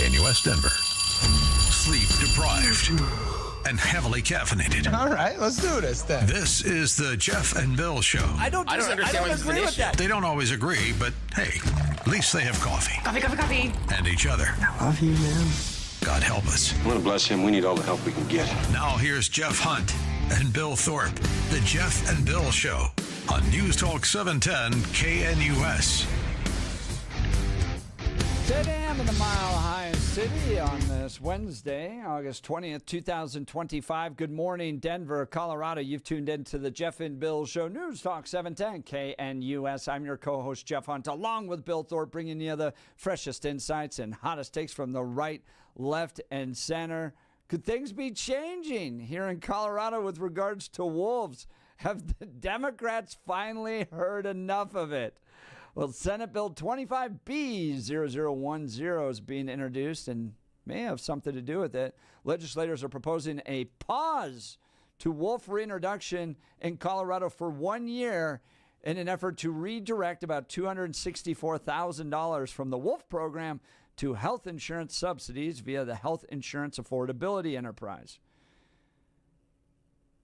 KNUS Denver. Sleep deprived and heavily caffeinated. All right, let's do this then. This is the Jeff and Bill Show. I don't agree with that. They don't always agree, but hey, at least they have coffee. Coffee. And each other. I love you, man. God help us. I want to bless him. We need all the help we can get. Now here's Jeff Hunt and Bill Thorpe. The Jeff and Bill Show on News Talk 710 KNUS. 10 a.m. in the Mile High City on this Wednesday, August 20th, 2025. Good morning, Denver, Colorado. You've tuned into the Jeff and Bill Show, News Talk 710 KNUS. I'm your co-host, Jeff Hunt, along with Bill Thorpe, bringing you the freshest insights and hottest takes from the right, left, and center. Could things be changing here in Colorado with regards to wolves? Have the Democrats finally heard enough of it? Well, Senate Bill 25B0010 is being introduced and may have something to do with it. Legislators are proposing a pause to wolf reintroduction in Colorado for 1 year in an effort to redirect about $264,000 from the wolf program to health insurance subsidies via the Health Insurance Affordability Enterprise.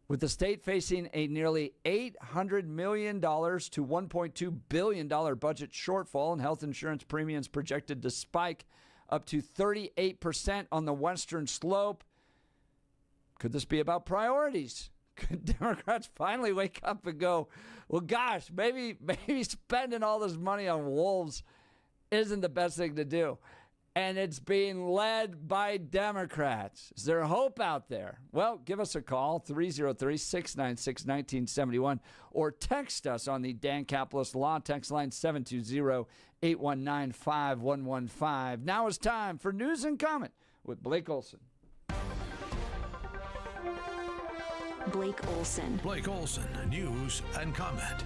With the state facing a nearly $800 million to $1.2 billion budget shortfall and health insurance premiums projected to spike up to 38% on the western slope, could this be about priorities? Could Democrats finally wake up and go, well, gosh, maybe spending all this money on wolves isn't the best thing to do? And it's being led by Democrats. Is there hope out there? Well, give us a call, 303-696-1971, or text us on the Dan Capitalist Law text line, 720-819-5115. Now it's time for News and Comment with Blake Olson. Blake Olson. Blake Olson, News and Comment.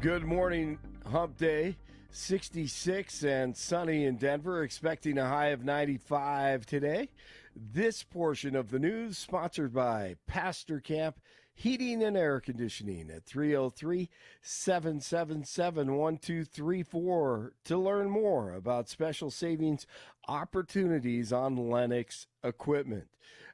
Good morning. Hump Day, 66 and sunny in Denver, expecting a high of 95 today. This portion of the news sponsored by Pastor Camp Heating and Air Conditioning at 303-777-1234 to learn more about special savings opportunities on Lennox equipment.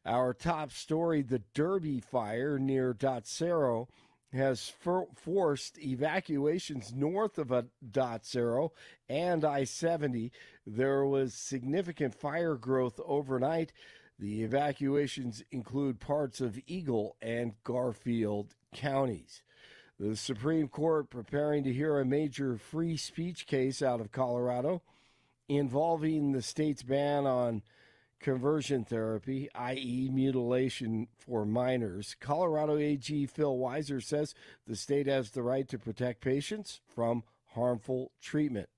Our top story, the Derby fire near Dotsero, has forced evacuations north of Dotsero and I-70. There was significant fire growth overnight. The evacuations include parts of Eagle and Garfield counties. The Supreme Court preparing to hear a major free speech case out of Colorado involving the state's ban on conversion therapy, i.e. mutilation for minors. Colorado AG Phil Weiser says the state has the right to protect patients from harmful treatment.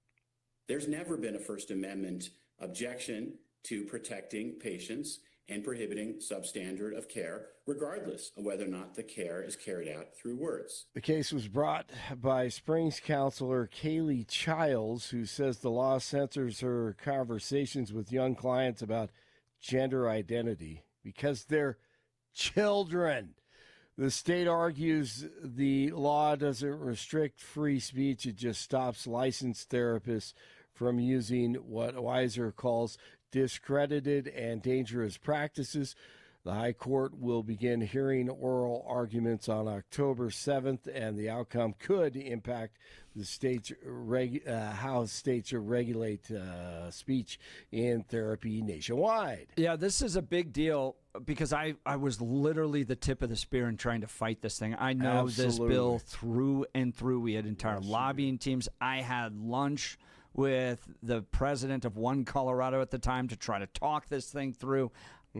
There's never been a First Amendment objection to protecting patients and prohibiting substandard of care, regardless of whether or not the care is carried out through words. The case was brought by Springs counselor Kaylee Childs, who says the law censors her conversations with young clients about gender identity because they're children. The state argues the law doesn't restrict free speech. It just stops licensed therapists from using what Weiser calls discredited and dangerous practices. The High Court will begin hearing oral arguments on October 7th, and the outcome could impact the state's how states regulate speech in therapy nationwide. Yeah, this is a big deal because I was literally the tip of the spear in trying to fight this thing. I know this bill through and through. We had entire lobbying teams. I had lunch with the president of One Colorado at the time to try to talk this thing through.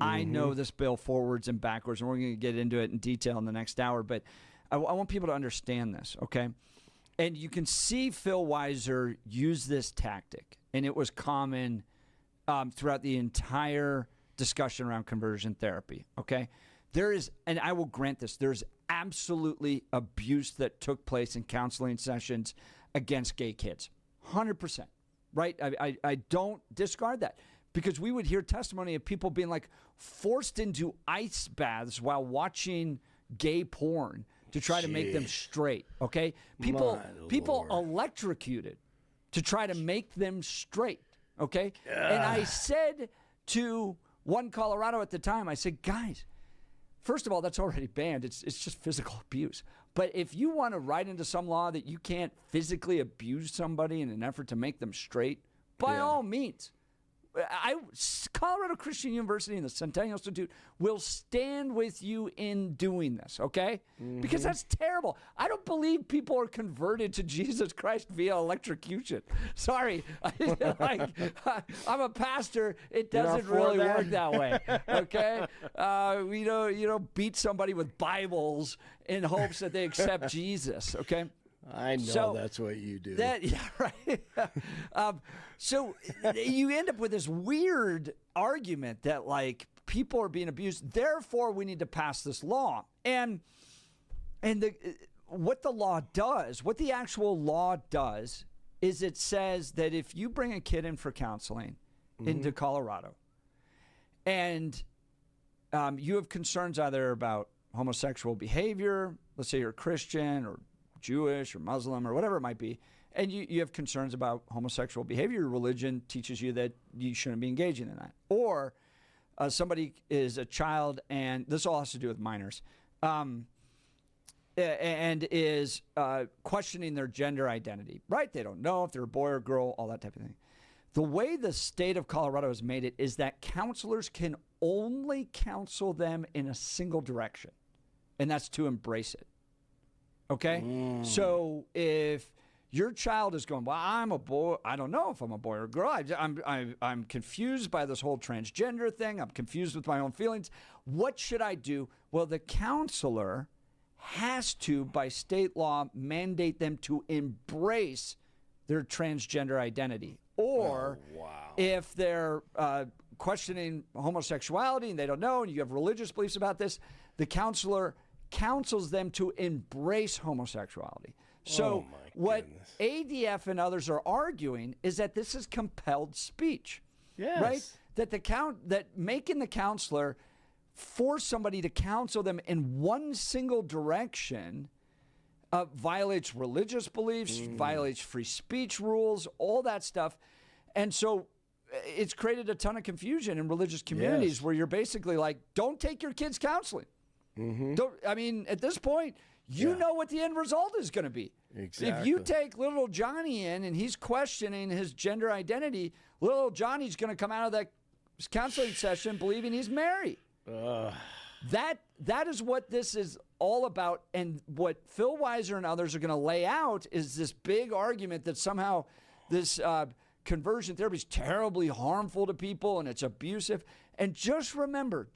I know this bill forwards and backwards, and we're going to get into it in detail in the next hour, but I want people to understand this, okay? And you can see Phil Weiser use this tactic, and it was common throughout the entire discussion around conversion therapy, okay? There is, and I will grant this, there's absolutely abuse that took place in counseling sessions against gay kids, 100%, right? I don't discard that. Because we would hear testimony of people being like forced into ice baths while watching gay porn to try to make them straight. Okay, people electrocuted to try to make them straight, okay? And I said to One Colorado at the time, I said, guys, first of all, that's already banned. It's just physical abuse. But if you want to write into some law that you can't physically abuse somebody in an effort to make them straight, by all means. Colorado Christian University and the Centennial Institute will stand with you in doing this, okay? Because that's terrible. I don't believe people are converted to Jesus Christ via electrocution. Sorry. I'm a pastor. It doesn't really work that way, okay? You don't beat somebody with Bibles in hopes that they accept Jesus, okay? I know that's what you do. Right. So you end up with this weird argument that, like, people are being abused, therefore we need to pass this law. And what the law does, what the actual law does, is it says that if you bring a kid in for counseling into Colorado and you have concerns either about homosexual behavior, let's say you're a Christian or Jewish or Muslim or whatever it might be, and you have concerns about homosexual behavior, your religion teaches you that you shouldn't be engaging in that. Or somebody is a child, and this all has to do with minors, and is questioning their gender identity, right? They don't know if they're a boy or girl, all that type of thing. The way the state of Colorado has made it is that counselors can only counsel them in a single direction, and that's to embrace it. Okay? So if your child is going, well, I'm a boy, I don't know if I'm a boy or a girl. I'm confused by this whole transgender thing. I'm confused with my own feelings. What should I do? Well, the counselor has to, by state law, mandate them to embrace their transgender identity. Or if they're questioning homosexuality and they don't know, and you have religious beliefs about this, the counselor counsels them to embrace homosexuality. So what ADF and others are arguing is that this is compelled speech. Yes. Right? That making the counselor force somebody to counsel them in one single direction violates religious beliefs, violates free speech rules, all that stuff. And so it's created a ton of confusion in religious communities where you're basically like, don't take your kids counseling. At this point, you know what the end result is going to be. Exactly. If you take little Johnny in and he's questioning his gender identity, little Johnny's going to come out of that counseling session believing he's Mary. That is what this is all about. And what Phil Weiser and others are going to lay out is this big argument that somehow this conversion therapy is terribly harmful to people and it's abusive. And just remember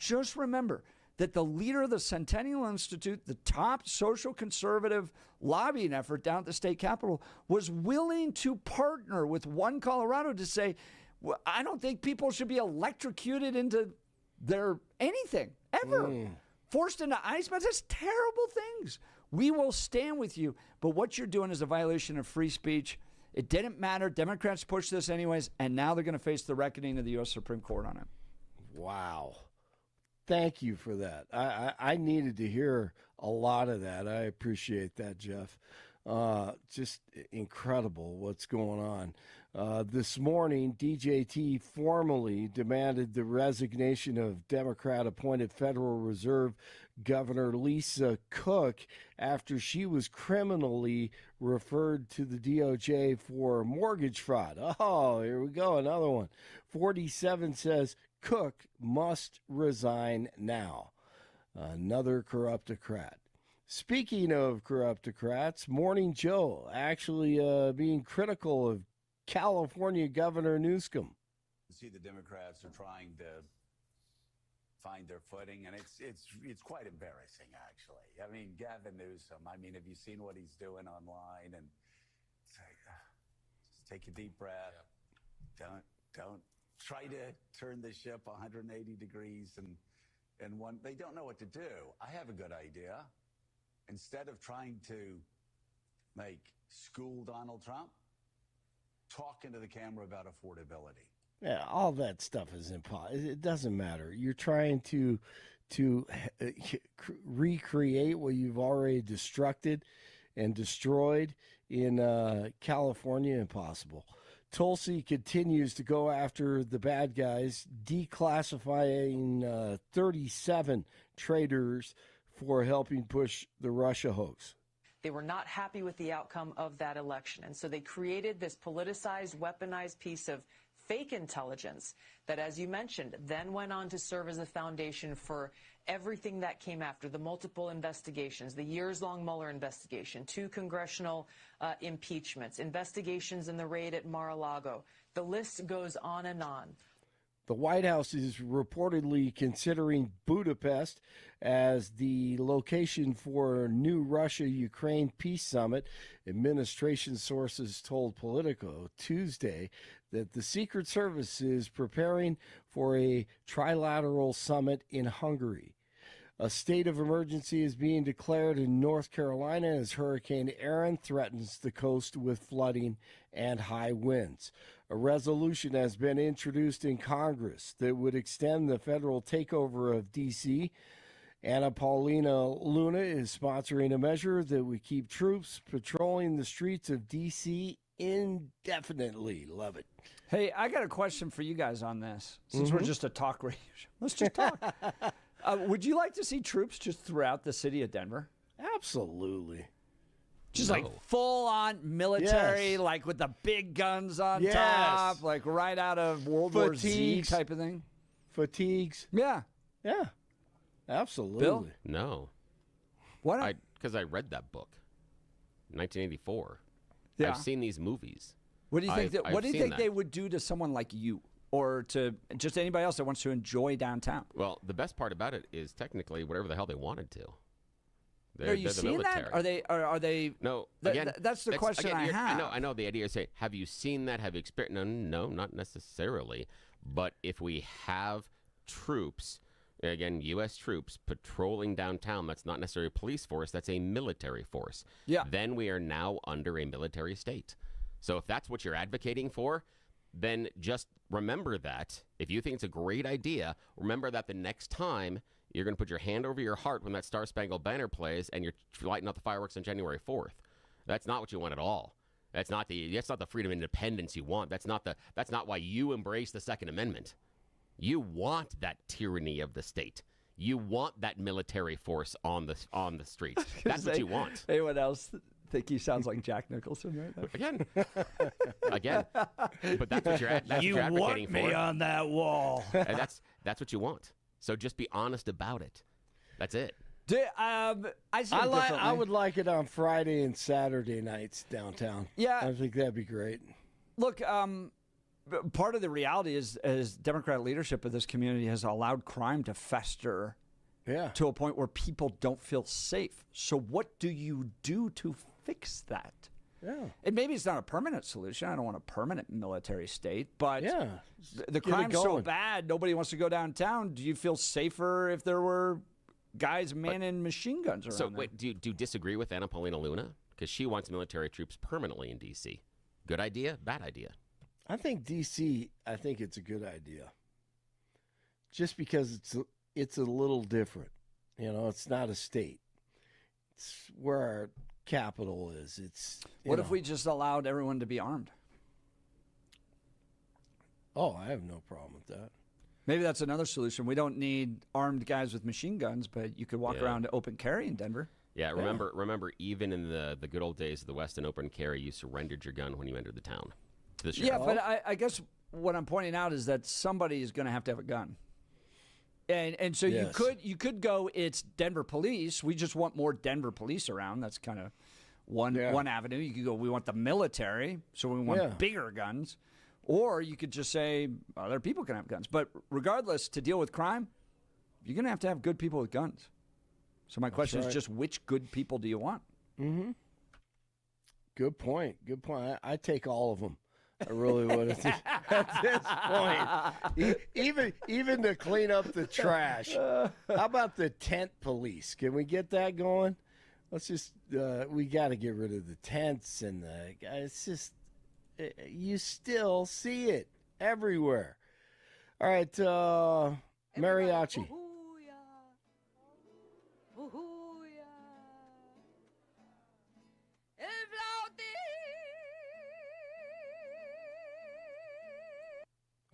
that the leader of the Centennial Institute, the top social conservative lobbying effort down at the state capitol, was willing to partner with One Colorado to say, well, I don't think people should be electrocuted into their anything, ever. Forced into ice baths. That's terrible things. We will stand with you. But what you're doing is a violation of free speech. It didn't matter. Democrats pushed this anyways, and now they're going to face the reckoning of the U.S. Supreme Court on it. Wow. Thank you for that. I needed to hear a lot of that. I appreciate that, Jeff. Just incredible what's going on. This morning, DJT formally demanded the resignation of Democrat-appointed Federal Reserve Governor Lisa Cook after she was criminally referred to the DOJ for mortgage fraud. Oh, here we go, another one. 47 says, Cook must resign now. Another corruptocrat. Speaking of corruptocrats, Morning Joe actually being critical of California Governor Newsom. See, the Democrats are trying to find their footing, and it's quite embarrassing, actually. I mean, Gavin Newsom, have you seen what he's doing online? And it's like, just take a deep breath. Don't try to turn the ship 180 degrees and one. They don't know what to do. I have a good idea. Instead of trying to school Donald Trump, talk into the camera about affordability. Yeah, all that stuff is impossible. It doesn't matter. You're trying to recreate what you've already destructed. and destroyed in California. Impossible. Tulsi continues to go after the bad guys, declassifying 37 traitors for helping push the Russia hoax. They were not happy with the outcome of that election, and so they created this politicized, weaponized piece of fake intelligence that, as you mentioned, then went on to serve as a foundation for everything that came after, the multiple investigations, the years-long Mueller investigation, 2 congressional impeachments, investigations in the raid at Mar-a-Lago. The list goes on and on. The White House is reportedly considering Budapest as the location for a new Russia-Ukraine peace summit. Administration sources told Politico Tuesday that the Secret Service is preparing for a trilateral summit in Hungary. A state of emergency is being declared in North Carolina as Hurricane Aaron threatens the coast with flooding and high winds. A resolution has been introduced in Congress that would extend the federal takeover of D.C. Anna Paulina Luna is sponsoring a measure that would keep troops patrolling the streets of D.C. indefinitely. Love it. Hey, I got a question for you guys on this, since we're just a talk radio show. Let's just talk. Would you like to see troops just throughout the city of Denver? Absolutely. Just like full-on military, Yes. like with the big guns on Yes. top, like right out of World War Z Fatigues. type of thing? Fatigues. Yeah. Yeah. Absolutely. Bill? No. What? Because I read that book, 1984. Yeah. I've seen these movies. What do you think? I've What do you seen think that. they would do to someone like you, or to just anybody else that wants to enjoy downtown? Well, the best part about it is technically whatever the hell they wanted to. Are you they're the seeing military. that? Are they? No. Th- Again, that's the question I have. I know. The idea is say, have you seen that? Have you experienced? No, not necessarily. But if we have troops, again, U.S. troops patrolling downtown, that's not necessarily a police force. That's a military force. Yeah. Then we are now under a military state. So if that's what you're advocating for, then just remember that. If you think it's a great idea, remember that the next time you're going to put your hand over your heart when that Star-Spangled Banner plays and you're lighting up the fireworks on January 4th. That's not what you want at all. That's not the freedom and independence you want. That's not why you embrace the Second Amendment. You want that tyranny of the state. You want that military force on the streets. That's what you want. Anyone else think he sounds like Jack Nicholson right there? Again. But that's what you're advocating for. You want me on that wall. And that's what you want. So just be honest about it. That's it. I would like it on Friday and Saturday nights downtown. Yeah. I think that'd be great. Look, part of the reality is Democrat leadership of this community has allowed crime to fester to a point where people don't feel safe. So what do you do to fix that? Yeah. And maybe it's not a permanent solution. I don't want a permanent military state, but the Get it crime's so going. bad, nobody wants to go downtown. Do you feel safer if there were guys manning machine guns around So there? wait, do you disagree with Anna Paulina Luna? Because she wants military troops permanently in D.C. Good idea? Bad idea? I think D.C., I think it's a good idea. Just because it's a little different. You know, it's not a state. It's where our capital is. What if we just allowed everyone to be armed? Oh, I have no problem with that. Maybe that's another solution. We don't need armed guys with machine guns, but you could walk around to open carry in Denver. Yeah, remember, even in the good old days of the West and open carry, you surrendered your gun when you entered the town. To the sheriff. Yeah, but I guess what I'm pointing out is that somebody is going to have a gun. And so Yes. you could go, it's Denver police. We just want more Denver police around. That's kind of one avenue. You could go, we want the military, so we want bigger guns. Or you could just say other people can have guns. But regardless, to deal with crime, you're going to have good people with guns. So my question is just, which good people do you want? Mm-hmm. Good point. Good point. I take all of them. I really would at this point. Even to clean up the trash. How about the tent police? Can we get that going? Let's just we got to get rid of the tents and it's just you still see it everywhere. All right, mariachi.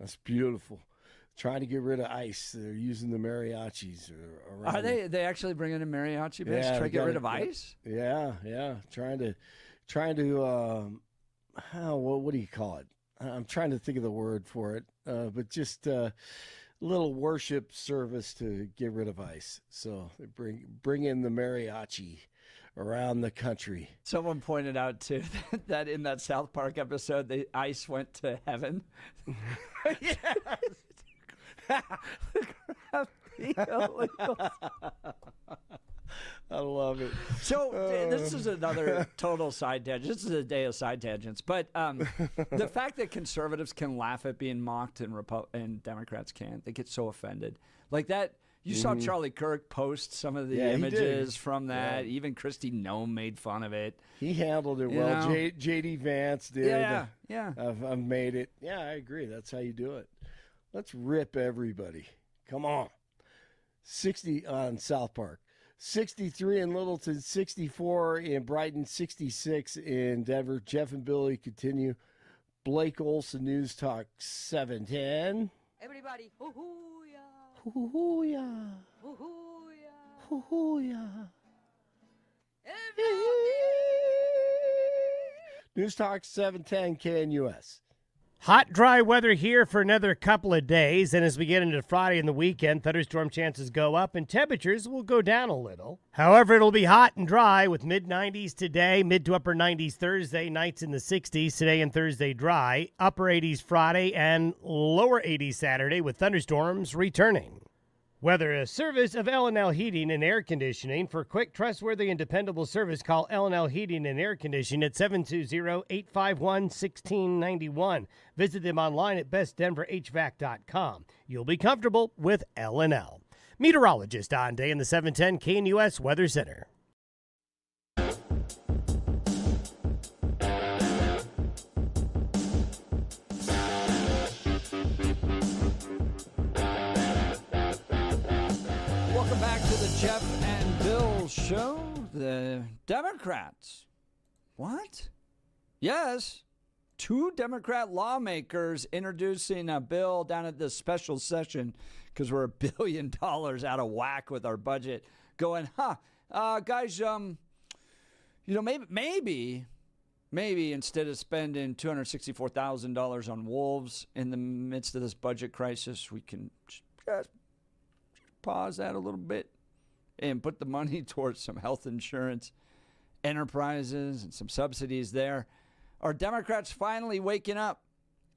That's beautiful. Trying to get rid of ICE. They're using the mariachis around. Are they actually bringing in mariachi bands to try to get rid of ICE? Yeah. Trying to what do you call it? I'm trying to think of the word for it, but just a little worship service to get rid of ICE. So they bring in the mariachi around the country. Someone pointed out too that in that South Park episode, the ICE went to heaven. I love it. So this is another total side tangent. This is a day of side tangents. But the fact that conservatives can laugh at being mocked and Democrats can't, they get so offended. Like that, you saw Charlie Kirk post some of the images from that. Yeah. Even Kristi Noem made fun of it. He handled it well. J.D. Vance did. Yeah. I've made it. Yeah, I agree. That's how you do it. Let's rip everybody. Come on. 60 on South Park. 63 in Littleton, 64 in Brighton, 66 in Denver. Jeff and Billy continue. Blake Olson, News Talk 710. Everybody, hoo-hoo-ya. Hoo-hoo-ya. Hoo-hoo-ya. Hoo-hoo-ya. News Talk 710 KNUS. Hot, dry weather here for another couple of days, and as we get into Friday and the weekend, thunderstorm chances go up and temperatures will go down a little. However, it'll be hot and dry with mid-90s today, mid to upper 90s Thursday, nights in the 60s today and Thursday dry, upper 80s Friday, and lower 80s Saturday with thunderstorms returning. Weather, a service of L&L Heating and Air Conditioning. For quick, trustworthy, and dependable service, call L&L Heating and Air Conditioning at 720-851-1691. Visit them online at bestdenverhvac.com. You'll be comfortable with L&L. Meteorologist Don Day in the 710 KNUS Weather Center. Welcome back to the Jeff and Bill Show. The Democrats. What? Yes. 2 Democrat lawmakers introducing a bill down at the special session because we're $1 billion out of whack with our budget. Going, guys, maybe instead of spending $264,000 on wolves in the midst of this budget crisis, we can just pause that a little bit and put the money towards some health insurance enterprises and some subsidies there. Are Democrats finally waking up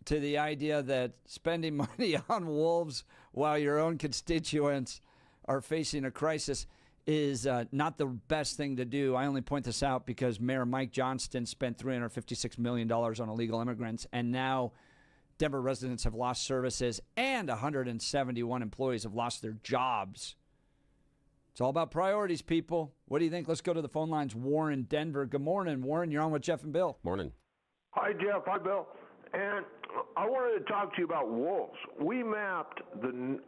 to the idea that spending money on wolves while your own constituents are facing a crisis is not the best thing to do? I only point this out because Mayor Mike Johnston spent $356 million on illegal immigrants, and now Denver residents have lost services and 171 employees have lost their jobs. It's all about priorities, people. What do you think? Let's go to the phone lines. Warren, Denver. Good morning, Warren. You're on with Jeff and Bill. Morning. Hi, Jeff. Hi, Bill. And I wanted to talk to you about wolves. We mapped the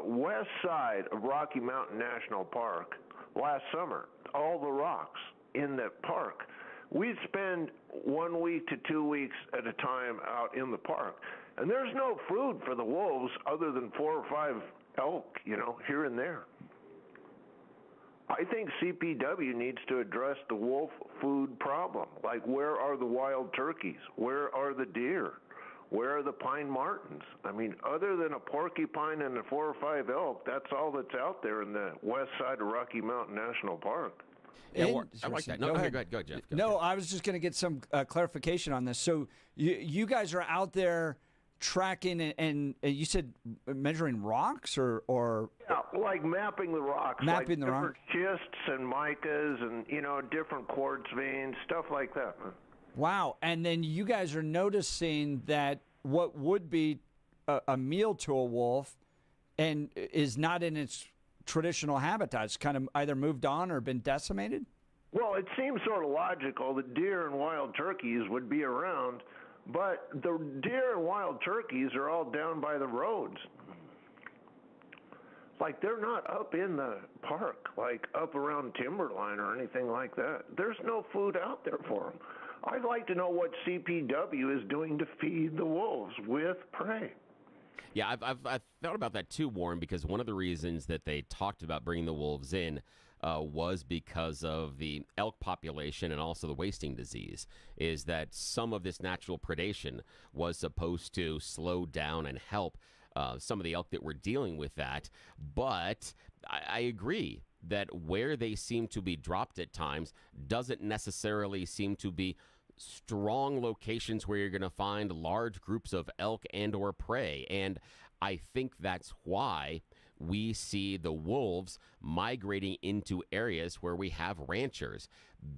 west side of Rocky Mountain National Park last summer, all the rocks in that park. We'd spend 1 week to 2 weeks at a time out in the park. And there's no food for the wolves other than 4 or 5 elk, here and there. I think CPW needs to address the wolf food problem. Like, where are the wild turkeys? Where are the deer? Where are the pine martens? I mean, other than a porcupine and the 4 or 5 elk, that's all that's out there in the west side of Rocky Mountain National Park. Yeah, I like that. No, go ahead, Jeff. No, I was just going to get some clarification on this. So you guys are out there tracking and you said measuring rocks or yeah, like mapping the rocks, mapping like the rocks, schists and micas and different quartz veins, stuff like that. Wow! And then you guys are noticing that what would be a meal to a wolf and is not in its traditional habitats, kind of either moved on or been decimated? Well, it seems sort of logical that deer and wild turkeys would be around, but the deer and wild turkeys are all down by the roads. Like, they're not up in the park, like up around Timberline or anything like that. There's no food out there for them. I'd like to know what CPW is doing to feed the wolves with prey. Yeah, I've thought about that too, Warren, because one of the reasons that they talked about bringing the wolves in was because of the elk population and also the wasting disease, is that some of this natural predation was supposed to slow down and help some of the elk that were dealing with that. But I agree that where they seem to be dropped at times doesn't necessarily seem to be strong locations where you're going to find large groups of elk and or prey. And I think that's why we see the wolves migrating into areas where we have ranchers,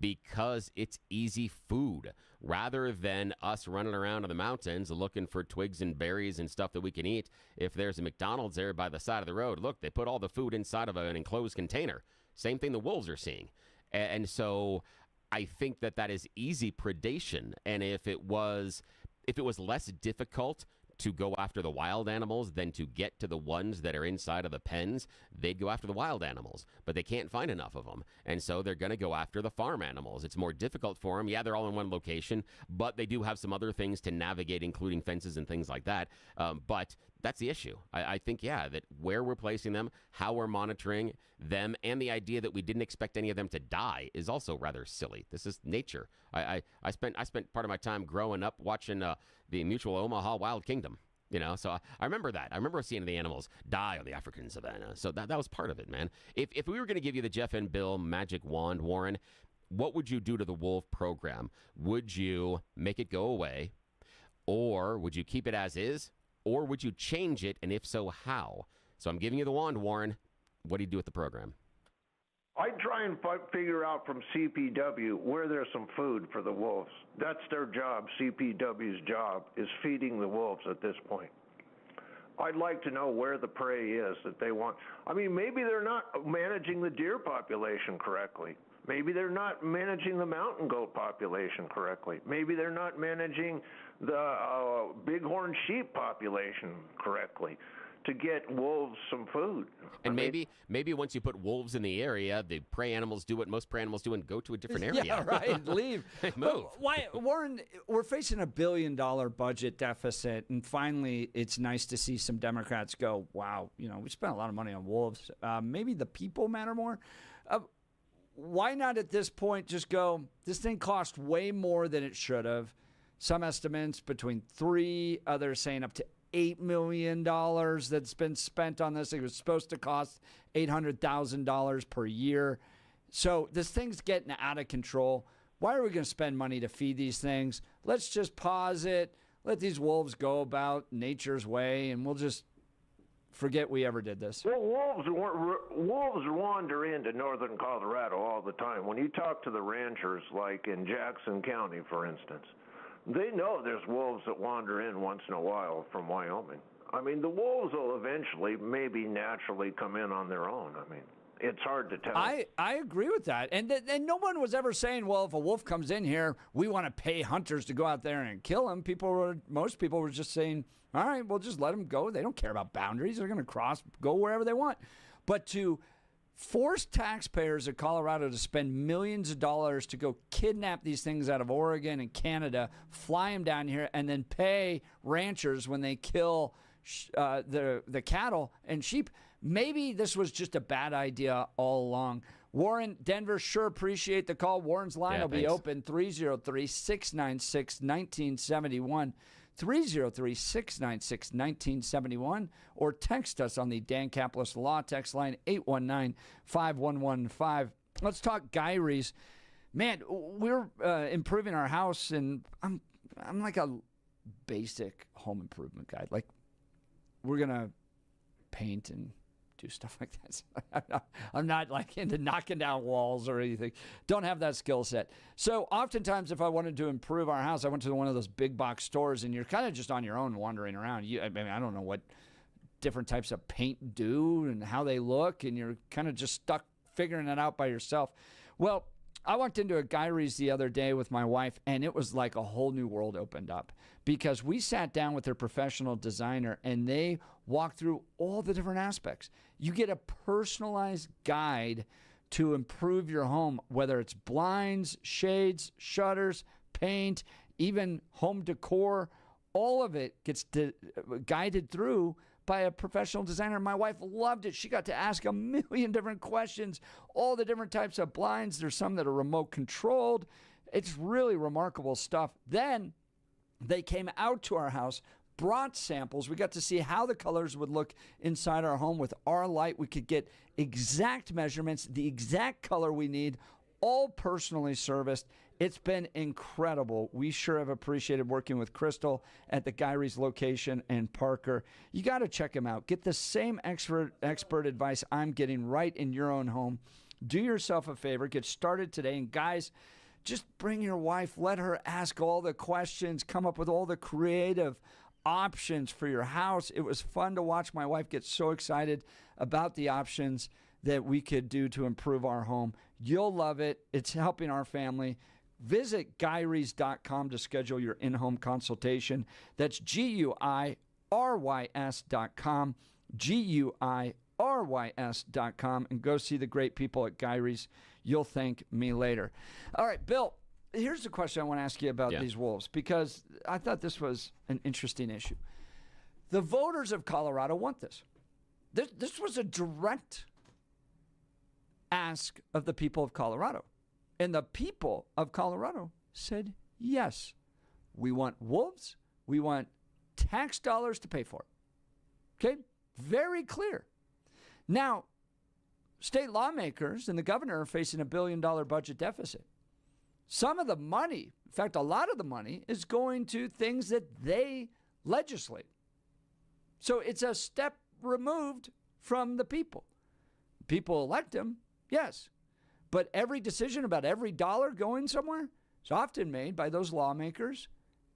because it's easy food rather than us running around in the mountains looking for twigs and berries and stuff that we can eat. If there's a McDonald's there by the side of the road, look, they put all the food inside of an enclosed container. Same thing the wolves are seeing. And so I think that is easy predation. And if it was less difficult to go after the wild animals than to get to the ones that are inside of the pens, they'd go after the wild animals, but they can't find enough of them. And so they're going to go after the farm animals. It's more difficult for them. Yeah, they're all in one location, but they do have some other things to navigate, including fences and things like that. But that's the issue. I think, that where we're placing them, how we're monitoring them, and the idea that we didn't expect any of them to die is also rather silly. This is nature. I spent part of my time growing up watching the Mutual Omaha Wild Kingdom. So I remember that. I remember seeing the animals die on the African savannah. So that was part of it, man. If we were going to give you the Jeff and Bill magic wand, Warren, what would you do to the wolf program? Would you make it go away, or would you keep it as is? Or would you change it, and if so, how? So I'm giving you the wand, Warren. What do you do with the program? I'd try and figure out from CPW where there's some food for the wolves. That's their job. CPW's job is feeding the wolves at this point. I'd like to know where the prey is that they want. I mean, maybe they're not managing the deer population correctly. Maybe they're not managing the mountain goat population correctly. Maybe they're not managing the bighorn sheep population correctly to get wolves some food. And maybe once you put wolves in the area, the prey animals do what most prey animals do and go to a different area. Yeah, right. Leave. Move. Why, Warren, we're facing $1 billion budget deficit, and finally it's nice to see some Democrats go, wow, we spent a lot of money on wolves. Maybe the people matter more. Why not at this point just go, this thing cost way more than it should have. Some estimates between 3, others saying up to $8 million that's been spent on this. It was supposed to cost $800,000 per year. So this thing's getting out of control. Why are we going to spend money to feed these things? Let's just pause it. Let these wolves go about nature's way, and we'll just forget we ever did this. Well, wolves wander into northern Colorado all the time. When you talk to the ranchers, like in Jackson County, for instance, they know there's wolves that wander in once in a while from Wyoming. I mean, the wolves will eventually, maybe naturally come in on their own. I mean, it's hard to tell. I agree with that. And no one was ever saying, well, if a wolf comes in here, we want to pay hunters to go out there and kill him. Most people were just saying, all right, we'll just let them go. They don't care about boundaries. They're going to go wherever they want. But to force taxpayers of Colorado to spend millions of dollars to go kidnap these things out of Oregon and Canada, fly them down here, and then pay ranchers when they kill the cattle and sheep, maybe this was just a bad idea all along. Warren, Denver, sure appreciate the call. Warren's line will be open, 303-696-1971. 303-696-1971, or text us on the Dan Caplis Law text line, 819-5115. Let's talk Gyrie's. Man, we're improving our house, and I'm like a basic home improvement guy. Like, we're going to paint and do stuff like that. I'm not like into knocking down walls or anything. Don't have that skill set. So oftentimes if I wanted to improve our house, I went to one of those big box stores, and you're kind of just on your own wandering around. I don't know what different types of paint do and how they look, and you're kind of just stuck figuring it out by yourself. Well, I walked into a Gyrie's the other day with my wife, and it was like a whole new world opened up, because we sat down with their professional designer, and they walked through all the different aspects. You get a personalized guide to improve your home, whether it's blinds, shades, shutters, paint, even home decor, all of it gets guided through by a professional designer. My wife loved it. She got to ask a million different questions, all the different types of blinds. There's some that are remote controlled. It's really remarkable stuff. Then they came out to our house, brought samples. We got to see how the colors would look inside our home with our light. We could get exact measurements, the exact color we need, all personally serviced. It's been incredible. We sure have appreciated working with Crystal at the Gyrie's location and Parker. You got to check them out. Get the same expert advice I'm getting right in your own home. Do yourself a favor. Get started today. And guys, just bring your wife. Let her ask all the questions. Come up with all the creative options for your house. It was fun to watch my wife get so excited about the options that we could do to improve our home. You'll love it. It's helping our family. Visit Gyrie's.com to schedule your in-home consultation. That's GUIRYS.com, GUIRYS.com, and go see the great people at Gyrie's. You'll thank me later. All right, Bill, here's the question I want to ask you about these wolves, because I thought this was an interesting issue. The voters of Colorado want this. This was a direct ask of the people of Colorado. And the people of Colorado said, yes, we want wolves. We want tax dollars to pay for it. Okay? Very clear. Now, state lawmakers and the governor are facing $1 billion budget deficit. Some of the money, in fact, a lot of the money, is going to things that they legislate. So it's a step removed from the people. People elect them, yes. But every decision about every dollar going somewhere is often made by those lawmakers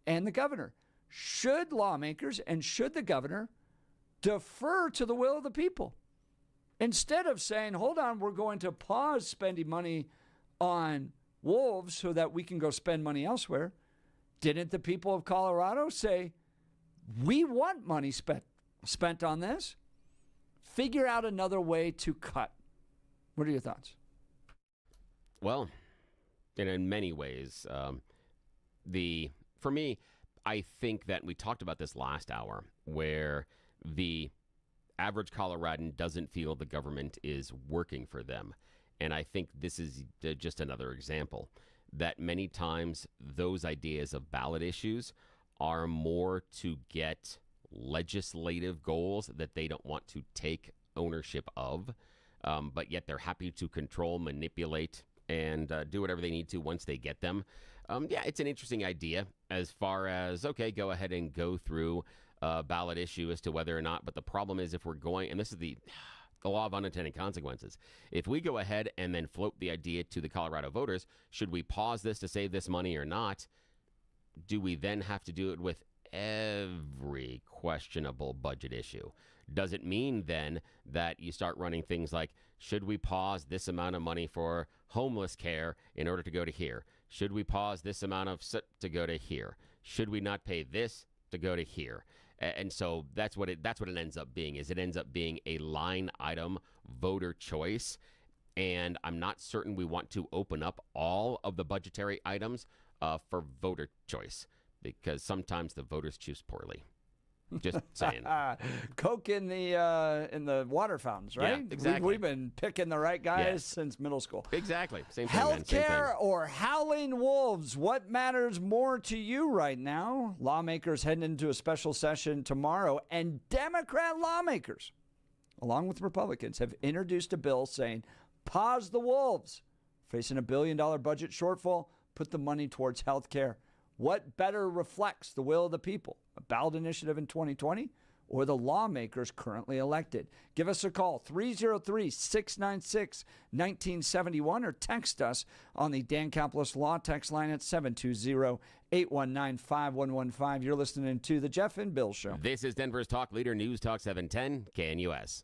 and the governor. Should lawmakers and should the governor defer to the will of the people? Instead of saying, hold on, we're going to pause spending money on wolves so that we can go spend money elsewhere, didn't the people of Colorado say, we want money spent on this? Figure out another way to cut. What are your thoughts? Well, in many ways, for me, I think that we talked about this last hour, where the average Coloradan doesn't feel the government is working for them. And I think this is just another example that many times those ideas of ballot issues are more to get legislative goals that they don't want to take ownership of, but yet they're happy to control, manipulate, and do whatever they need to once they get them. Yeah, it's an interesting idea as far as, okay, go ahead and go through a ballot issue as to whether or not. But the problem is if we're going, and this is the law of unintended consequences. If we go ahead and then float the idea to the Colorado voters, should we pause this to save this money or not? Do we then have to do it with every questionable budget issue? Does it mean then that you start running things like, should we pause this amount of money for homeless care in order to go to here? Should we pause this amount of to go to here? Should we not pay this to go to here? And so that's what it ends up being. Is it ends up being a line item voter choice, and I'm not certain we want to open up all of the budgetary items for voter choice, because sometimes the voters choose poorly. Just saying. Coke in the water fountains, right? Yeah, exactly. We've been picking the right guys since middle school. Exactly. Same thing, man. Same Healthcare thing. or howling wolves? What matters more to you right now? Lawmakers heading into a special session tomorrow, and Democrat lawmakers, along with Republicans, have introduced a bill saying, pause the wolves. Facing $1 billion budget shortfall, put the money towards healthcare. What better reflects the will of the people? A ballot initiative in 2020 or the lawmakers currently elected? Give us a call, 303-696-1971, or text us on the Dan Caplis Law text line at 720-819-5115. You're listening to The Jeff and Bill Show. This is Denver's Talk Leader, News Talk 710 KNUS.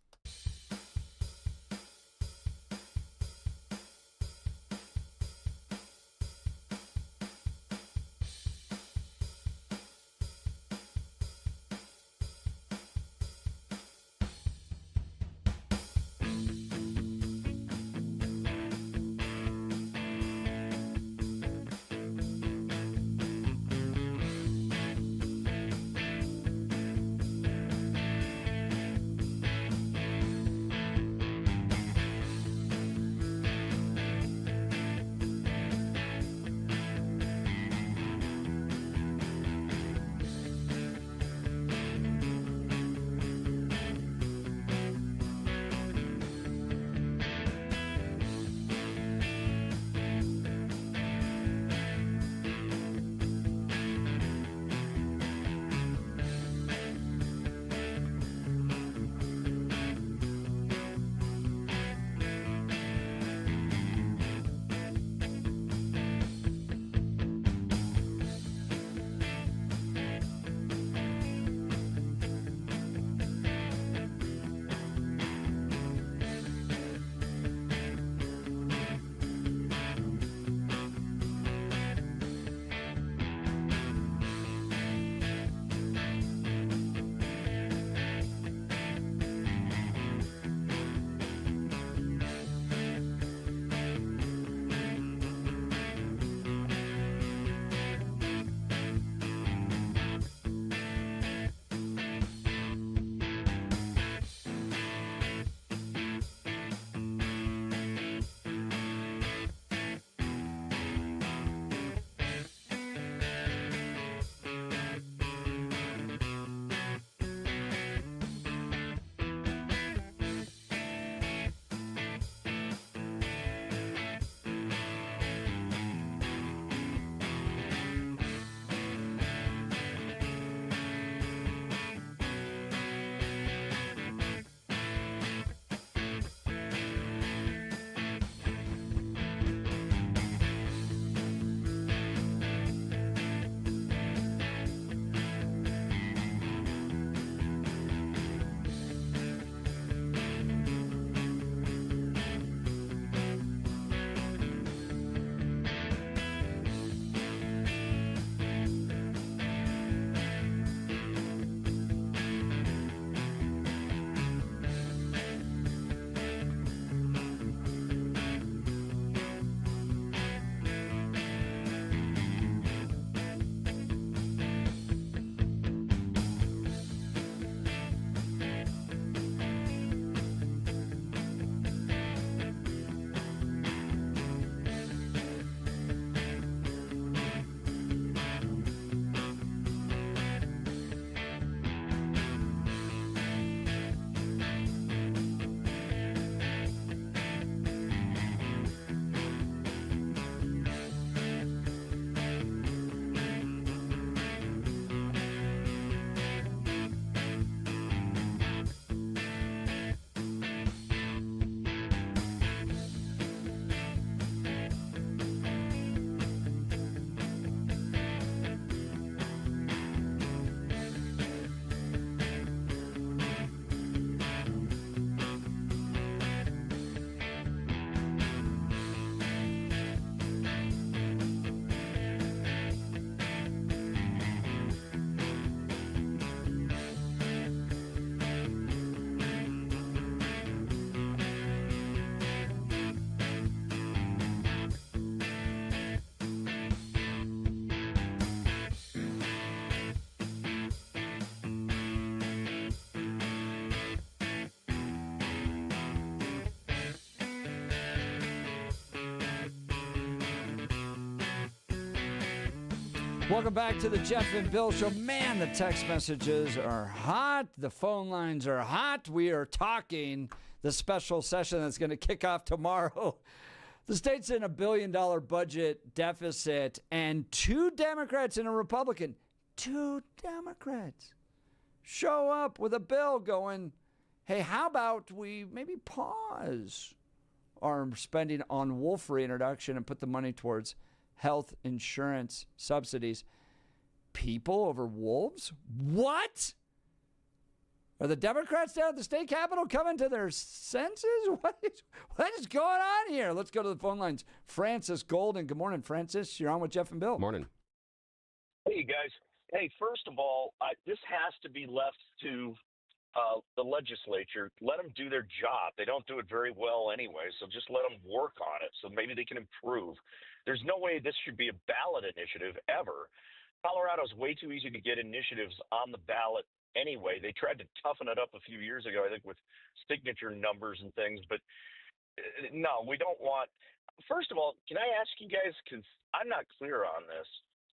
Welcome back to the Jeff and Bill Show. Man, the text messages are hot. The phone lines are hot. We are talking the special session that's going to kick off tomorrow. The state's in $1 billion budget deficit, and 2 Democrats and a Republican, 2 Democrats, show up with a bill going, hey, how about we maybe pause our spending on wolf reintroduction and put the money towards health insurance subsidies. People over wolves? What? Are the Democrats down at the state capitol coming to their senses? What is going on here? Let's go to the phone lines. Francis Golden. Good morning, Francis. You're on with Jeff and Bill. Morning. Hey, guys. Hey, first of all, this has to be left to the legislature. Let them do their job. They don't do it very well anyway, so just let them work on it so maybe they can improve. There's no way this should be a ballot initiative ever. Colorado's way too easy to get initiatives on the ballot anyway. They tried to toughen it up a few years ago, I think, with signature numbers and things. But no, we don't want. First of all, can I ask you guys, because I'm not clear on this.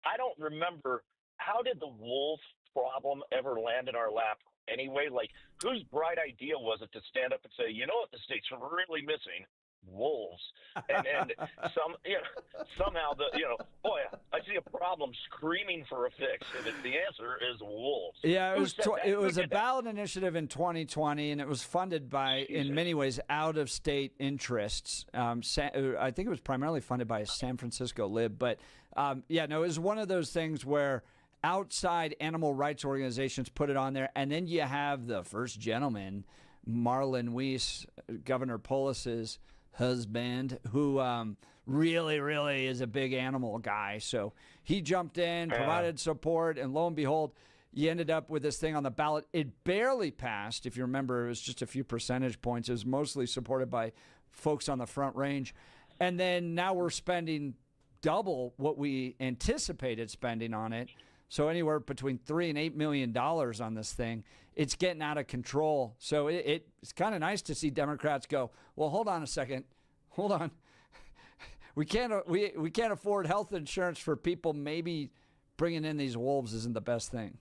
I don't remember, how did the wolf problem ever land in our lap anyway? Like, whose bright idea was it to stand up and say, you know what the state's really missing? Wolves. And somehow boy, I see a problem screaming for a fix, and the answer is wolves. Yeah, it was a ballot initiative in 2020, and it was funded by, in many ways, out-of-state interests. I think it was primarily funded by a San Francisco lib, but it was one of those things where outside animal rights organizations put it on there, and then you have the first gentleman, Marlon Weiss, Governor Polis's husband, who really, really is a big animal guy. So he jumped in, provided support, and lo and behold, you ended up with this thing on the ballot. It barely passed. If you remember, it was just a few percentage points. It was mostly supported by folks on the Front Range. And then now we're spending double what we anticipated spending on it. So anywhere between $3 and $8 million on this thing. It's getting out of control. So it's kind of nice to see Democrats go, well, hold on a second. Hold on. We can't afford health insurance for people. Maybe bringing in these wolves isn't the best thing.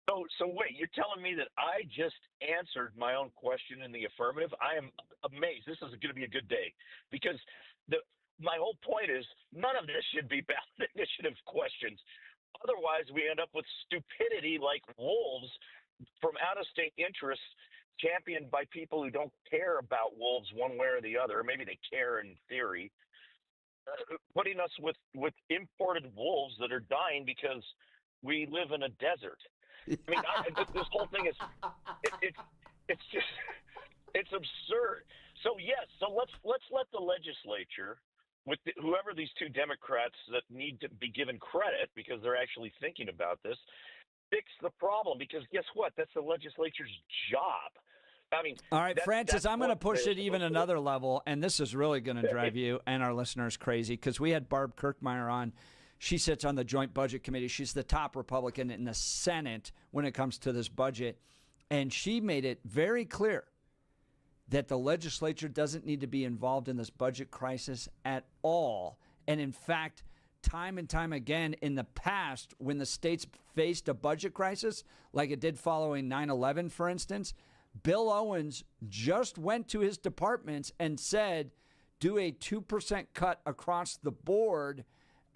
So wait, you're telling me that I just answered my own question in the affirmative? I am amazed. This is going to be a good day, because my whole point is none of this should be ballot initiative questions. Otherwise, we end up with stupidity like wolves from out-of-state interests championed by people who don't care about wolves one way or the other. Maybe they care in theory, putting us with imported wolves that are dying because we live in a desert. I mean, this whole thing is it's absurd. So yes, let's let the legislature, with whoever these 2 Democrats that need to be given credit because they're actually thinking about this, fix the problem. Because guess what? That's the legislature's job. I mean, all right, Francis, I'm going to push it even another level, and this is really going to drive you and our listeners crazy, because we had Barb Kirkmeyer on. She sits on the Joint Budget Committee. She's the top Republican in the Senate when it comes to this budget, and she made it very clear that the legislature doesn't need to be involved in this budget crisis at all. And in fact, time and time again in the past, when the states faced a budget crisis, like it did following 9/11, for instance, Bill Owens just went to his departments and said, do a 2% cut across the board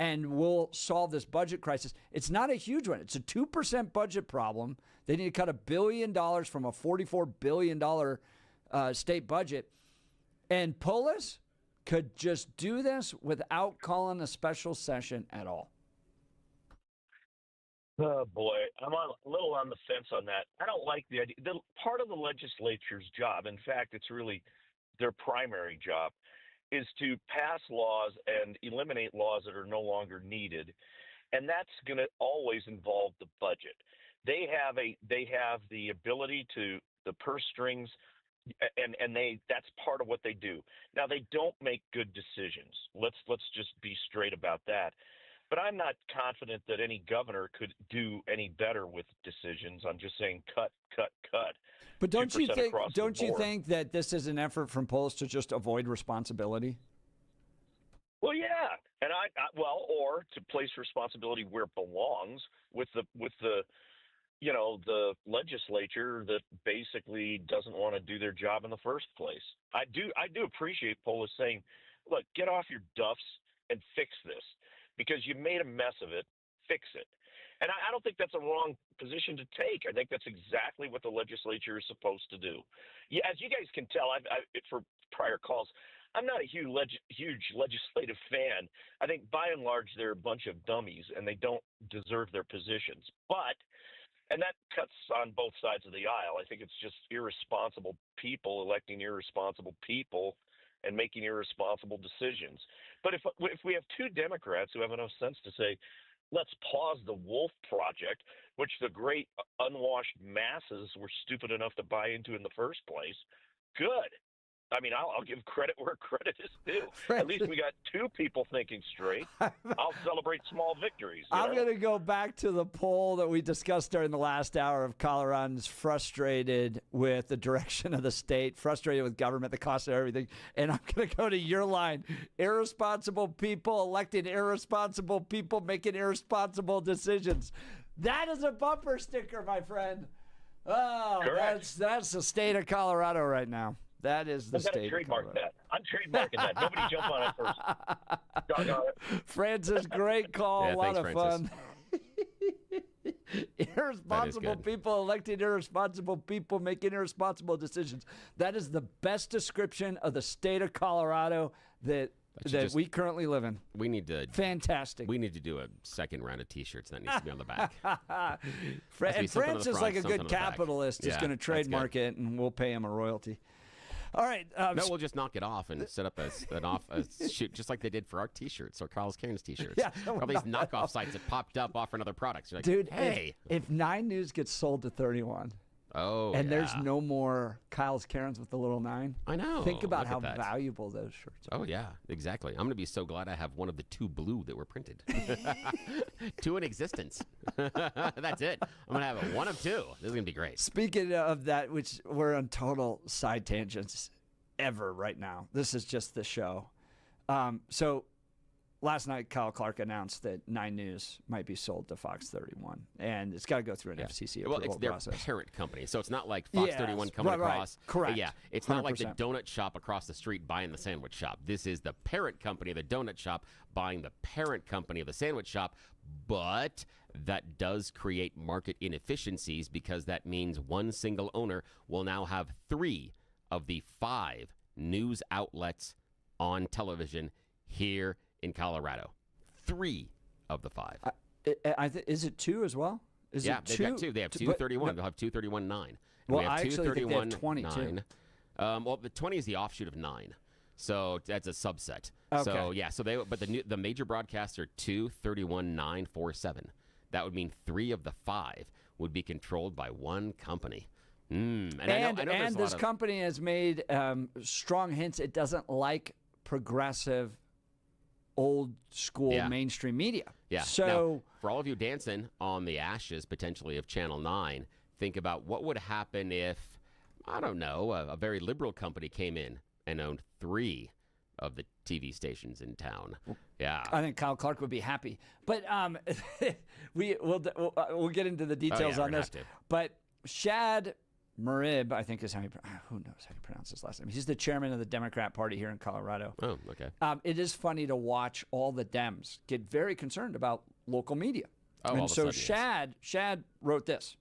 and we'll solve this budget crisis. It's not a huge one. It's a 2% budget problem. They need to cut $1 billion from a $44 billion state budget. And Polis could just do this without calling a special session at all. Oh, boy. I'm a little on the fence on that. I don't like the idea. Part of the legislature's job, in fact, it's really their primary job, is to pass laws and eliminate laws that are no longer needed. And that's going to always involve the budget. They have the ability to the purse strings, and that's part of what they do. Now, they don't make good decisions. Let's just be straight about that. But I'm not confident that any governor could do any better with decisions on just saying cut. But don't you think that this is an effort from Polis to just avoid responsibility? Well, yeah, And or to place responsibility where it belongs with the the legislature that basically doesn't want to do their job in the first place. I do appreciate Polis saying, look, get off your duffs and fix this, because you made a mess of it. Fix it. And I don't think that's a wrong position to take. I think that's exactly what the legislature is supposed to do. Yeah, as you guys can tell, for prior calls, I'm not a huge legislative fan. I think by and large they're a bunch of dummies and they don't deserve their positions. And that cuts on both sides of the aisle. I think it's just irresponsible people electing irresponsible people and making irresponsible decisions. But if we have two Democrats who have enough sense to say, let's pause the Wolf Project, which the great unwashed masses were stupid enough to buy into in the first place, good. I mean, I'll give credit where credit is due. At least we got two people thinking straight. I'll celebrate small victories. I'm going to go back to the poll that we discussed during the last hour of Coloradans frustrated with the direction of the state, frustrated with government, the cost of everything. And I'm going to go to your line. Irresponsible people electing irresponsible people making irresponsible decisions. That is a bumper sticker, my friend. Oh, that's the state of Colorado right now. That is the state. Trademark that. I'm trademarking that. Nobody jump on it first. Doggone it. Francis, great call. Yeah, a lot thanks, of fun. Irresponsible people electing irresponsible people making irresponsible decisions. That is the best description of the state of Colorado that we currently live in. We need to. Fantastic. We need to do a second round of T-shirts that needs to be on the back. And Francis, like a good capitalist, is going to trademark it, and we'll pay him a royalty. All right. No, we'll just knock it off and set up a shoot, just like they did for our T-shirts or Carl's Cairns T-shirts. Yeah, all these knockoff sites that popped up offering other products. You're like, dude, hey, if 9 News gets sold to 31, and there's no more Kyle's Cairns with the little 9, I know. Think about how valuable those shirts are. Oh yeah, exactly. I'm gonna be so glad I have one of the 2 blue that were printed. 2 in existence. That's it. I'm gonna have one of 2. This is gonna be great. Speaking of that, which we're on total side tangents ever right now. This is just the show. So last night, Kyle Clark announced that 9 News might be sold to Fox 31, and it's got to go through an FCC approval it's their process. Parent company, so it's not like Fox 31 coming across. Correct. Yeah, it's not like the 100%. donut shop across the street buying the sandwich shop. This is the parent company of the donut shop buying the parent company of the sandwich shop, but that does create market inefficiencies because that means one single owner will now have 3 of the 5 news outlets on television here in Colorado. 3 of the 5. Is it 2 as well? Is yeah, it they've 2? got 2. They have 231. They'll have 231.9. Well, we have I actually think they have 22. Well, the 20 is the offshoot of 9. So that's a subset. Okay. So yeah, but the major broadcasts are 231.947. That would mean 3 of the 5 would be controlled by one company. And I know this company has made strong hints it doesn't like progressive, old school mainstream media. Yeah. So now, for all of you dancing on the ashes potentially of Channel 9, think about what would happen if, I don't know, a very liberal company came in and owned 3 of the TV stations in town. Yeah. I think Kyle Clark would be happy. But we'll get into the details on this. But Shad Marib, I think is how who knows how you pronounce his last name. He's the chairman of the Democrat Party here in Colorado. Oh, okay. It is funny to watch all the Dems get very concerned about local media. Oh, and so Shad wrote this.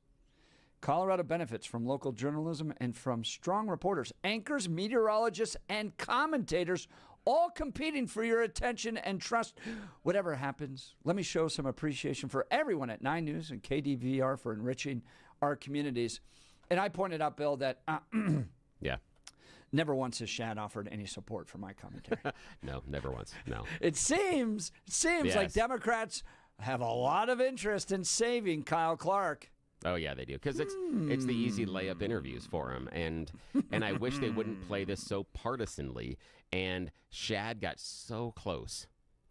Colorado benefits from local journalism and from strong reporters, anchors, meteorologists, and commentators all competing for your attention and trust. Whatever happens, let me show some appreciation for everyone at 9 News and KDVR for enriching our communities. And I pointed out, Bill, that never once has Shad offered any support for my commentary. No, never once. No. It seems like Democrats have a lot of interest in saving Kyle Clark. Oh yeah, they do, because it's the easy layup interviews for him, and I wish they wouldn't play this so partisanly. And Shad got so close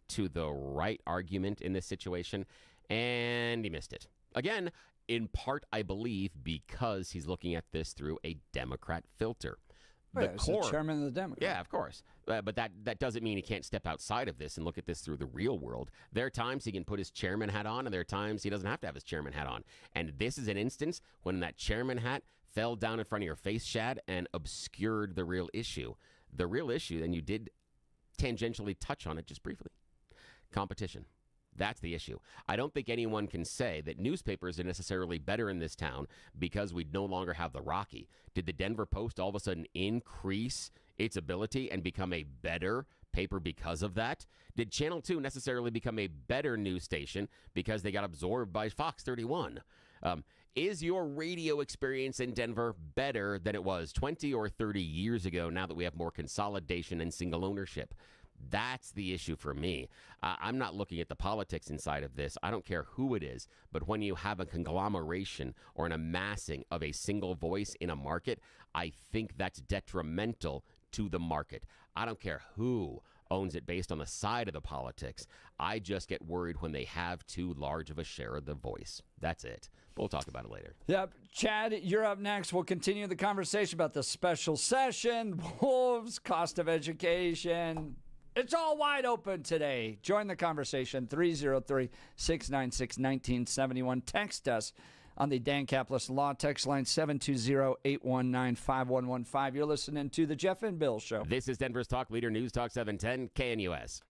to the right argument in this situation, and he missed it again. In part, I believe, because he's looking at this through a Democrat filter. The core. Chairman of the Democrats. Yeah, of course. But that doesn't mean he can't step outside of this and look at this through the real world. There are times he can put his chairman hat on, and there are times he doesn't have to have his chairman hat on. And this is an instance when that chairman hat fell down in front of your face, Shad, and obscured the real issue. The real issue, and you did tangentially touch on it just briefly. Competition. That's the issue. I don't think anyone can say that newspapers are necessarily better in this town because we no longer have the Rocky. Did the Denver Post all of a sudden increase its ability and become a better paper because of that? Did Channel 2 necessarily become a better news station because they got absorbed by Fox 31? Is your radio experience in Denver better than it was 20 or 30 years ago now that we have more consolidation and single ownership? That's the issue for me. I'm not looking at the politics inside of this. I don't care who it is. But when you have a conglomeration or an amassing of a single voice in a market, I think that's detrimental to the market. I don't care who owns it based on the side of the politics. I just get worried when they have too large of a share of the voice. That's it. We'll talk about it later. Yep. Chad, you're up next. We'll continue the conversation about the special session, wolves, cost of education. It's all wide open today. Join the conversation, 303-696-1971. Text us on the Dan Caplis Law text line, 720-819-5115. You're listening to The Jeff and Bill Show. This is Denver's Talk Leader News Talk 710 KNUS.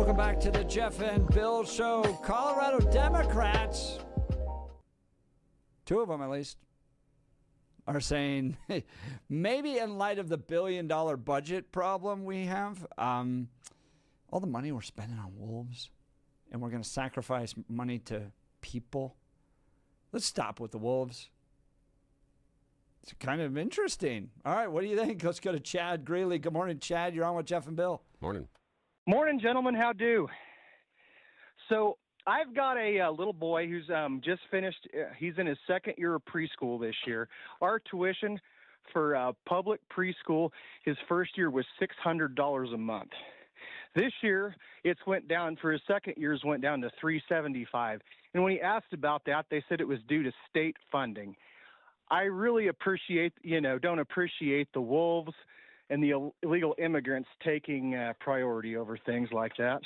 Welcome back to the Jeff and Bill Show. Colorado Democrats, two of them at least, are saying maybe in light of the $1 billion budget problem we have, all the money we're spending on wolves, and we're going to sacrifice money to people. Let's stop with the wolves. It's kind of interesting. All right, what do you think? Let's go to Chad Greeley. Good morning, Chad. You're on with Jeff and Bill. Morning. Morning, gentlemen. How do? So I've got a little boy who's just finished. He's in his second year of preschool this year. Our tuition for public preschool, his first year was $600 a month. This year, it's went down for his second years went down to $375. And when he asked about that, they said it was due to state funding. I really don't appreciate the wolves and the illegal immigrants taking priority over things like that.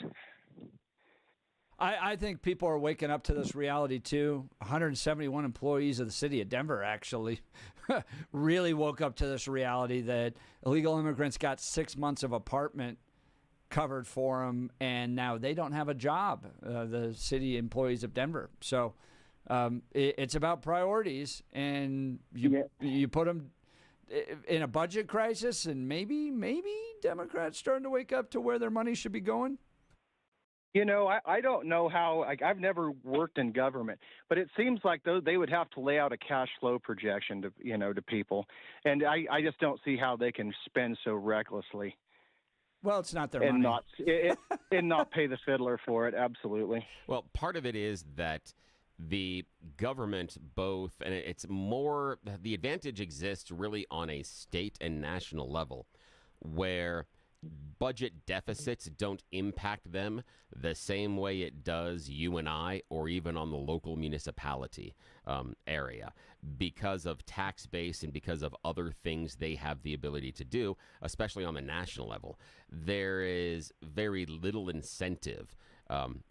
I think people are waking up to this reality, too. 171 employees of the city of Denver actually really woke up to this reality that illegal immigrants got 6 months of apartment covered for them, and now they don't have a job, the city employees of Denver. So it's about priorities, and you put them in a budget crisis, and maybe Democrats starting to wake up to where their money should be going. You know, I don't know how. I've never worked in government, but it seems like they would have to lay out a cash flow projection to people, and I just don't see how they can spend so recklessly. Well, it's not their money. And not pay the fiddler for it. Absolutely. Well, part of it is that the government and it's more, the advantage exists really on a state and national level, where budget deficits don't impact them the same way it does you and I, or even on the local municipality area, because of tax base and because of other things they have the ability to do, especially on the national level. There is very little incentive on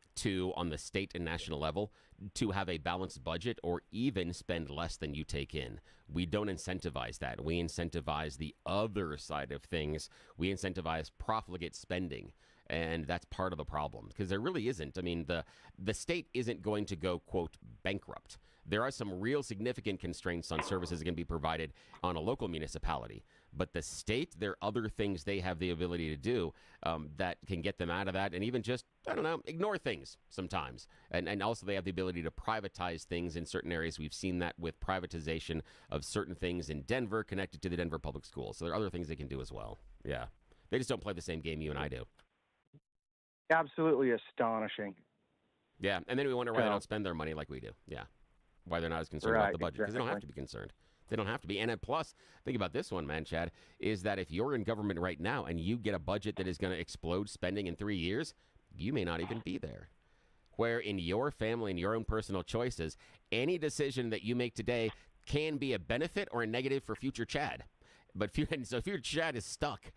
the state and national level to have a balanced budget or even spend less than you take in. We don't incentivize that. We incentivize the other side of things. We incentivize profligate spending. And that's part of the problem, because there really isn't. I mean, the state isn't going to go, quote, bankrupt. There are some real significant constraints on services that can be provided on a local municipality. But the state, there are other things they have the ability to do that can get them out of that, and even just, ignore things sometimes. And also they have the ability to privatize things in certain areas. We've seen that with privatization of certain things in Denver connected to the Denver public schools. So there are other things they can do as well. Yeah. They just don't play the same game you and I do. Absolutely astonishing. Yeah, and then we wonder why they don't spend their money like we do. Yeah, why they're not as concerned about the budget, because they don't have to be concerned. They don't have to be. And plus, think about this one, man, Chad, is that if you're in government right now and you get a budget that is going to explode spending in 3 years, you may not even be there. Where in your family and your own personal choices, any decision that you make today can be a benefit or a negative for future Chad. So future Chad is stuck,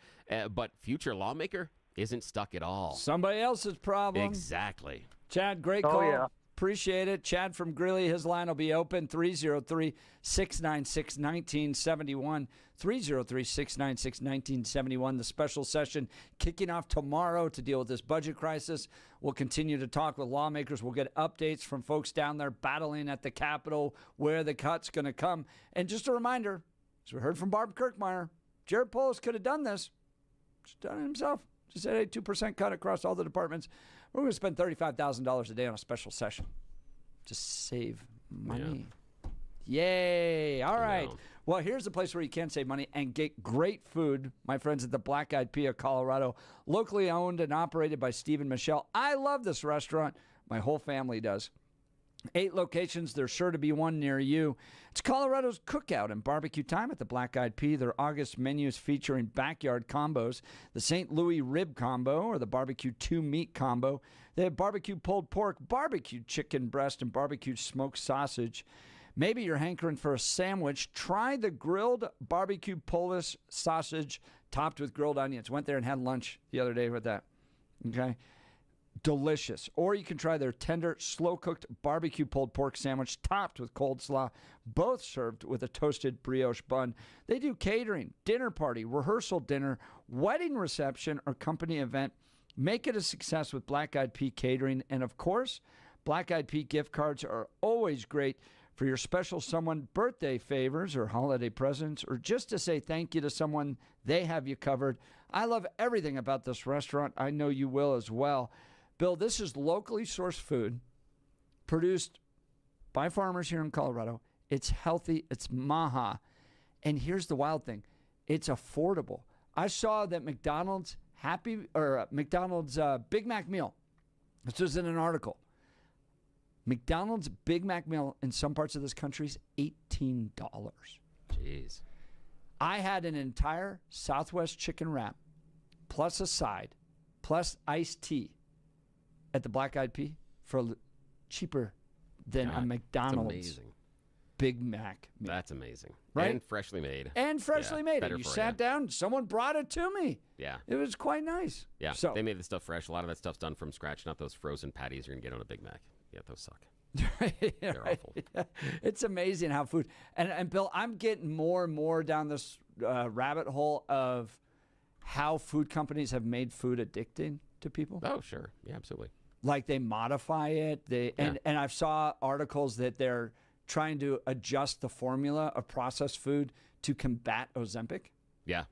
but future lawmaker isn't stuck at all. Somebody else's problem. Exactly. Chad, great call. Yeah. Appreciate it. Chad from Greeley, his line will be open, 303-696-1971. 303-696-1971. The special session kicking off tomorrow to deal with this budget crisis. We'll continue to talk with lawmakers. We'll get updates from folks down there battling at the Capitol, where the cut's going to come. And just a reminder, as we heard from Barb Kirkmeyer, Jared Polis could have done this. Just done it himself. Just said a 2% cut across all the departments. We're going to spend $35,000 a day on a special session to save money. Yeah. Yay. All right. Well, here's a place where you can save money and get great food. My friends at the Black Eyed Pea of Colorado, locally owned and operated by Steve and Michelle. I love this restaurant. My whole family does. 8 locations. There's sure to be one near you. It's Colorado's cookout and barbecue time at the Black Eyed Pea. Their August menus featuring backyard combos, the St. Louis rib combo or the barbecue 2-meat combo. They have barbecue pulled pork, barbecue chicken breast, and barbecue smoked sausage. Maybe you're hankering for a sandwich. Try the grilled barbecue Polish sausage topped with grilled onions. Went there and had lunch the other day with that. Okay. Delicious. Or you can try their tender, slow-cooked barbecue pulled pork sandwich topped with cold slaw, both served with a toasted brioche bun. They do catering, dinner party, rehearsal dinner, wedding reception, or company event. Make it a success with Black Eyed Pea Catering. And, of course, Black Eyed Pea gift cards are always great for your special someone birthday favors or holiday presents, or just to say thank you to someone. They have you covered. I love everything about this restaurant. I know you will as well. Bill, this is locally sourced food produced by farmers here in Colorado. It's healthy. It's maha. And here's the wild thing. It's affordable. I saw that McDonald's Big Mac meal. This was in an article. McDonald's Big Mac meal in some parts of this country is $18. Jeez. I had an entire Southwest chicken wrap, plus a side, plus iced tea at the Black Eyed Pea for cheaper than a McDonald's Big Mac meal. That's amazing. Right? And freshly made. And freshly made. You sat down, someone brought it to me. Yeah. It was quite nice. Yeah. So they made the stuff fresh. A lot of that stuff's done from scratch, not those frozen patties you're going to get on a Big Mac. Yeah, those suck. They're awful. It's amazing how food and Bill, I'm getting more and more down this rabbit hole of how food companies have made food addicting to people. Oh, sure. Yeah, absolutely. Like they modify it. And I've saw articles that they're trying to adjust the formula of processed food to combat Ozempic. Yeah.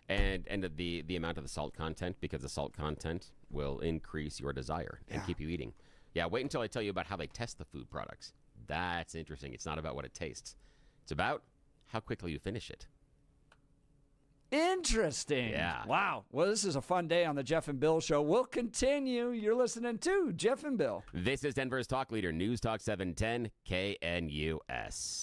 And the amount of the salt content, because the salt content will increase your desire and keep you eating. Yeah, wait until I tell you about how they test the food products. That's interesting. It's not about what it tastes. It's about how quickly you finish it. Interesting. Yeah. Wow. Well, this is a fun day on the Jeff and Bill Show. We'll continue. You're listening to Jeff and Bill. This is Denver's Talk Leader, News Talk 710 KNUS.